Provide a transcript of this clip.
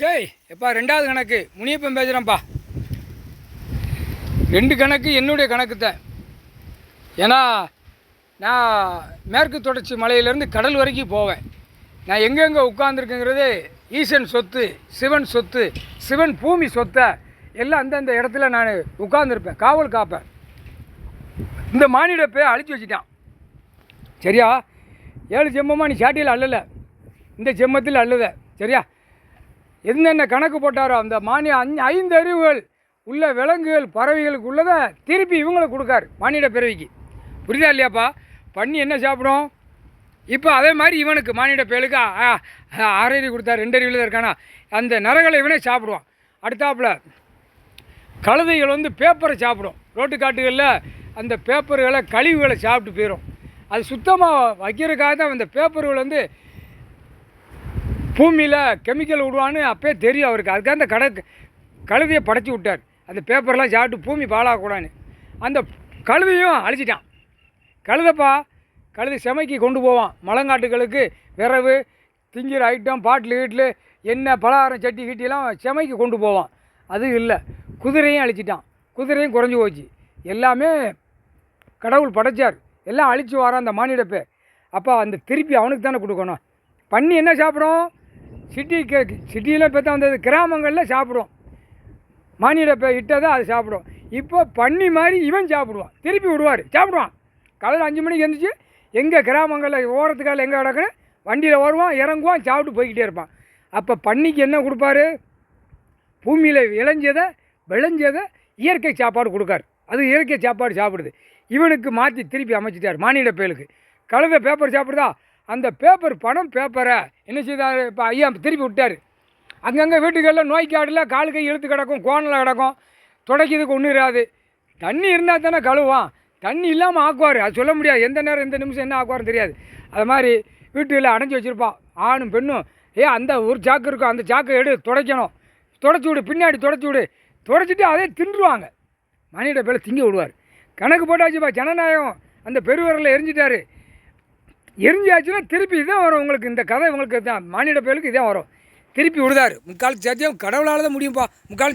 சரி எப்பா ரெண்டாவது கணக்கு முனியப்பன் பேசுகிறேன்ப்பா. 2 கணக்கு என்னுடைய கணக்கு தான். ஏன்னா நான் மேற்கு தொடர்ச்சி மலையிலேருந்து கடல் வரைக்கும் போவேன். நான் எங்கெங்கே உட்காந்துருக்குங்கிறது ஈசன் சொத்து, சிவன் சொத்து, சிவன் பூமி சொத்தை எல்லாம் அந்தந்த இடத்துல நான் உட்காந்துருப்பேன், காவல் காப்பேன். இந்த மானிட போய் அழிச்சு வச்சுட்டான். சரியா? 7 ஜென்மமாக நீ சாட்டியில் அள்ளலை, இந்த ஜென்மத்தில் அள்ளுத. சரியா? என்னென்ன கணக்கு போட்டாரோ அந்த 5 அறிவுகள் உள்ள விலங்குகள் பறவைகளுக்கு உள்ளதை திருப்பி இவங்களுக்கு கொடுக்காரு மானிட பிறவிக்கு. புரியுதா இல்லையாப்பா? பண்ணி என்ன சாப்பிடும்? இப்போ அதே மாதிரி இவனுக்கு மானிட பேருக்கு 6 அறிவு கொடுத்தாரு, 2 அறிவில் இருக்கானா, அந்த நரகளை இவனே சாப்பிடுவான். அடுத்தாப்புல கழுதைகள் பேப்பரை சாப்பிடும். ரோட்டு காட்டுகளில் அந்த பேப்பர்களை கழிவுகளை சாப்பிட்டு போயிடும். அது சுத்தமாக வைக்கிறதுக்காக தான் அந்த பேப்பர்கள் பூமியில் கெமிக்கல் விடுவான்னு அப்போயே தெரியும் அவருக்கு. அதுக்காக அந்த கழுதையை படைச்சி விட்டார், அந்த பேப்பர்லாம் சாப்பிட்டு பூமி பாழாகக்கூடாதுன்னு. அந்த கழுதையும் அழிச்சிட்டான். கழுதை செமைக்கு கொண்டு போவான். மலங்காட்டுகளுக்கு விரவு, திங்கிற ஐட்டம், பாட்டில் எண்ணெய், பலகாரம், சட்டி கிட்டிலாம் செமைக்கு கொண்டு போவான். அது இல்லை. குதிரையும் அழிச்சிட்டான். குதிரையும் குறைஞ்சி போச்சு. எல்லாமே கடவுள் படைச்சார், எல்லாம் அழித்து வரான் அந்த மானிடப்பே. அப்போ அந்த திருப்பி அவனுக்கு தானே கொடுக்கணும். பண்ணி என்ன சாப்பிடும்? சிட்டியில் இப்போ தான் வந்தது, கிராமங்களில் சாப்பிடும். மானிடப்பை இட்டதை அது சாப்பிடும். இப்போ பண்ணி மாதிரி இவன் சாப்பிடுவான், திருப்பி விடுவார், சாப்பிடுவான். காலையில் 5 மணிக்கு எழுந்திரிச்சு எங்கே கிராமங்களில் ஓரத்துக்கால எங்கே கிடக்குன்னு வண்டியில் வருவான், இறங்குவான், சாப்பிட்டு போய்கிட்டே இருப்பான். அப்போ பண்ணிக்கு என்ன கொடுப்பாரு? பூமியில் விளைஞ்சதை இயற்கை சாப்பாடு கொடுக்காரு. அது இயற்கை சாப்பாடு சாப்பிடுது. இவனுக்கு மாற்றி திருப்பி அமைச்சிட்டார் மானிட பயலுக்கு. கழுதை பேப்பர் சாப்பிடுதா, அந்த பேப்பர் பணம் பேப்பரை என்ன செய்தார்? இப்போ ஐயா திருப்பி விட்டார். அங்கங்கே வீட்டுகளில் நோய்க்காடில் காலு கை இழுத்து கிடக்கும், கோணில் கிடக்கும், துடைக்கிறதுக்கு ஒன்றும் இராது. தண்ணி இருந்தால் தானே கழுவான், தண்ணி இல்லாமல் ஆக்குவார். அது சொல்ல முடியாது, எந்த நேரம் எந்த நிமிஷம் என்ன ஆக்குவார்னு தெரியாது. அது மாதிரி வீட்டுகளில் அடைஞ்சி வச்சுருப்பான் ஆணும் பெண்ணும். அந்த ஒரு சாக்கு இருக்கும், அந்த சாக்கை துடைக்கணும், துடைச்சி விடு, பின்னாடி துடைச்சி விடு, துடைச்சிட்டு அதே தின்றுவாங்க. மானிட பேரை திங்க விடுவார். கணக்கு போட்டாச்சுப்பா. ஜனநாயகம் அந்த பெருவரில் எரிஞ்சிட்டாரு. எரிஞ்சாச்சுன்னா திருப்பி இதான் வரும் உங்களுக்கு. இந்த கதை உங்களுக்கு தான் மானிட பேருக்கு இதான் வரும். திருப்பி விடுதாரு. முக்கால் சத்தியம் கடவுளால் தான் முடியும்ப்பா. முக்கால்